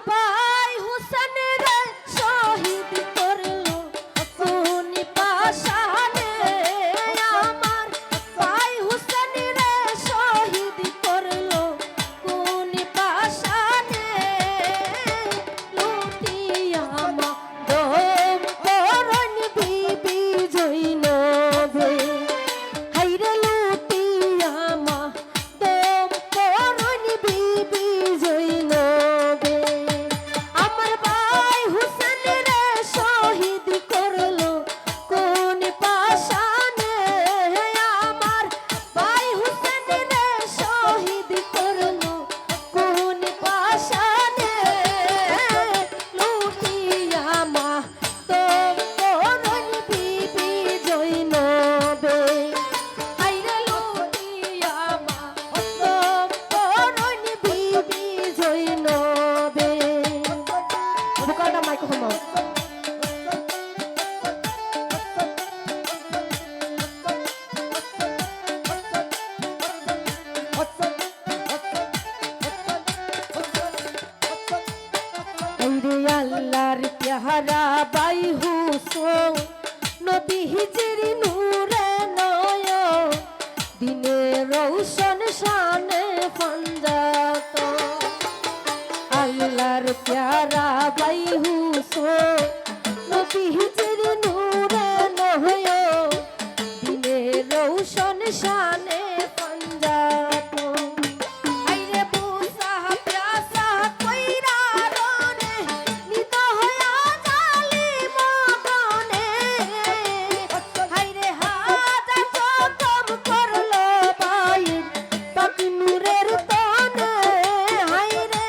ভাই হুসেন রে শহীদ করলো কোন পাশানে আমার ভাই হুসেন রে শহীদ করলো কোন পাশানে লুটিয়া মা দম করন বিবি জৈনবে হাইরে লুটিয়া মা দম করন বিবি জৈনবে আমার ভাই হুসেন রে শহীদ করলো কোন পাশানে আমার ভাই হুসেন রে শহীদ করলো কোন পাশানে লুটিয়া মা দম করন বিবি জৈনবে হাইরে লুটিয়া মা দম করন বিবি জৈনবে বুকাটা মাইক্রোফোন ওরে আল্লাহর প্যারা বাই হুসেন নবী হিজর নূরে নয় দিনে রৌশন শানে ফঞ্জাত আল্লাহর প্যারা বাই হুসেন নবী হিজর নূরে নয় দিনে রৌশন শানে ফঞ্জাত আইরে বুসা প্যাসা কইরা রনে নিত হয়া জালি মগনে হাইরে হাজা খতম করলো বাইর পাক নূরের তনে হাইরে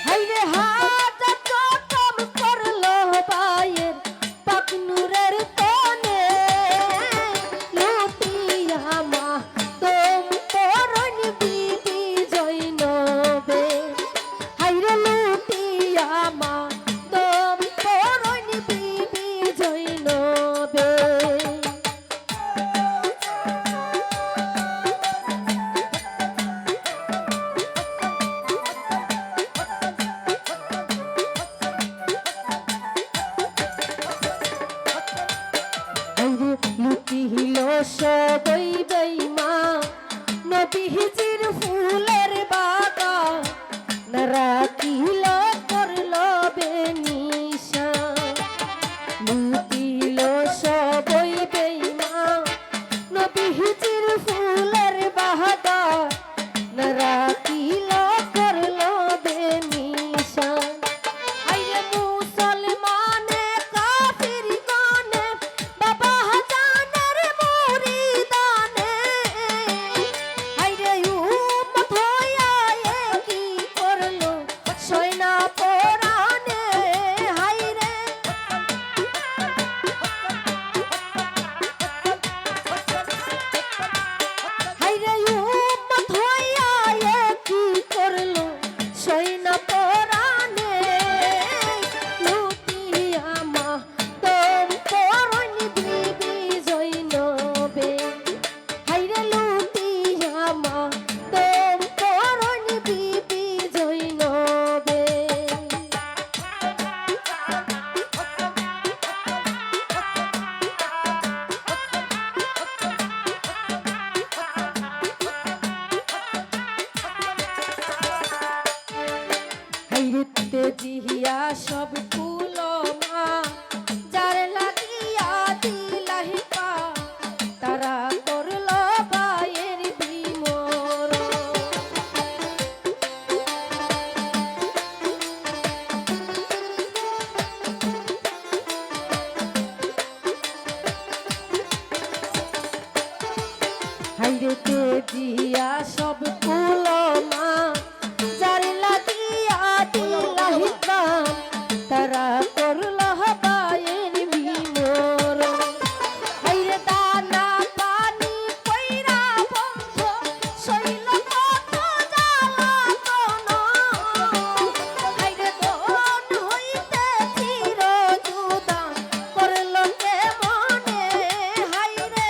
হাইরে হাজা খতম করলো বাইর পাক নূরের তনে লুটিয়া মা দম করন বিবি জৈনবে হাইরে লুটিয়া মা দম করন বিবি জৈনবে হাইরে লুটিল সবই বেঈমা নবী হিজির ফুলের বাগান নারাকিল করলো বেনিশা লুটিল সবই বেঈমা নবী হিজির ফুলের বাগান নারাকিল করলো বেনিশা আইরে মুসলমানে কাফির গনে বাবা হাজানের মুরিদানে আইরে উম্মত হইয়া কি করলো সয়না পরানে হাইরে হাইরে উম্মত হইয়া কি করলো সয়না পরানে লুটিয়া মা দম করন বিবি জৈনবে হাইরে লুটিয়া মা দম করন বিবি জৈনবে হাইরে তেজিয়া সব কুলমা যার লাগিয়া দিলাহি পা তারা করলো বায়ের বিমর হাইরে তেজিয়া সব কুলমা যার লাগিয়া দিলাহি পা তারা করলো বায়ের বিমর হাইরে দানা পানি কইরা বন্ধ শৈল কত জ্বালাতন হাইরে দন হইতে চির জুদা করলো কে মনে হাইরে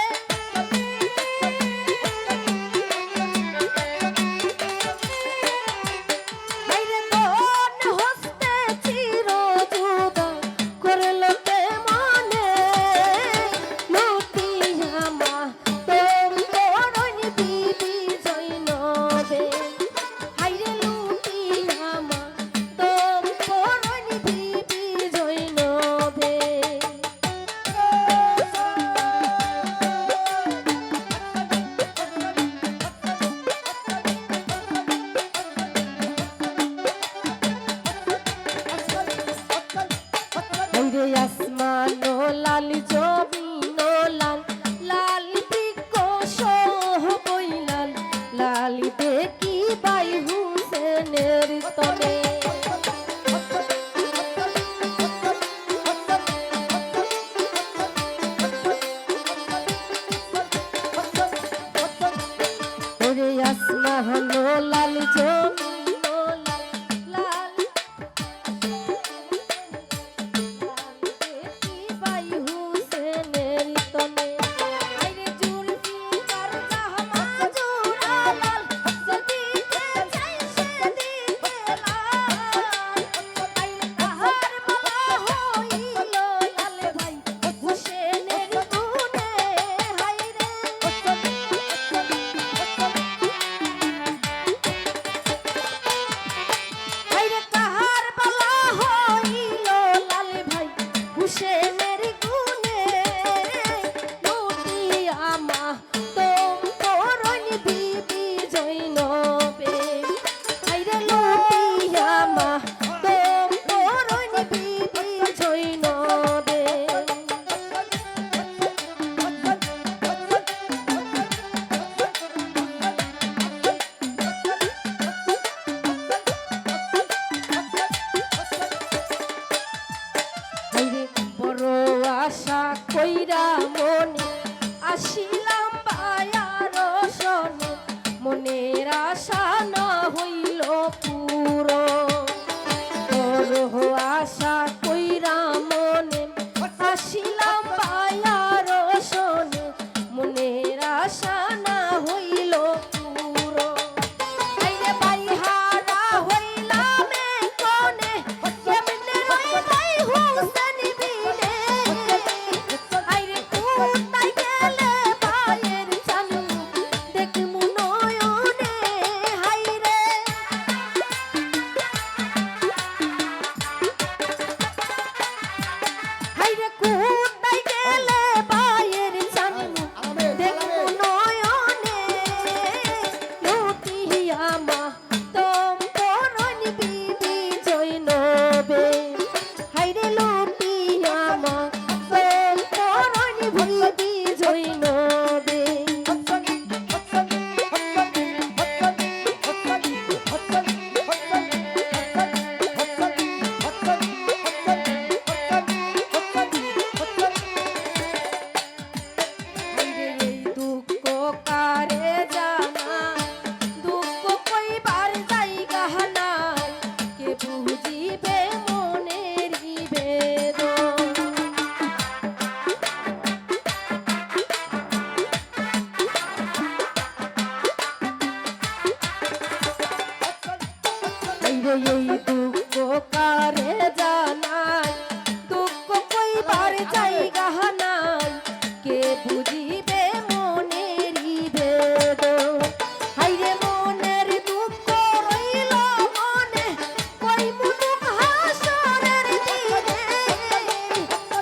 এই দুঃখ কারে জানাই দুঃখ কইবার জায়গা নাই কে বুঝিবে মনেরই বেদন হাইরে মনের দুঃখ রইল মনে কইমু দুঃখ হাসরের দিনে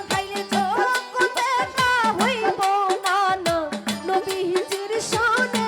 খাইলে চোখ দেখা হইব না নবীজির সনে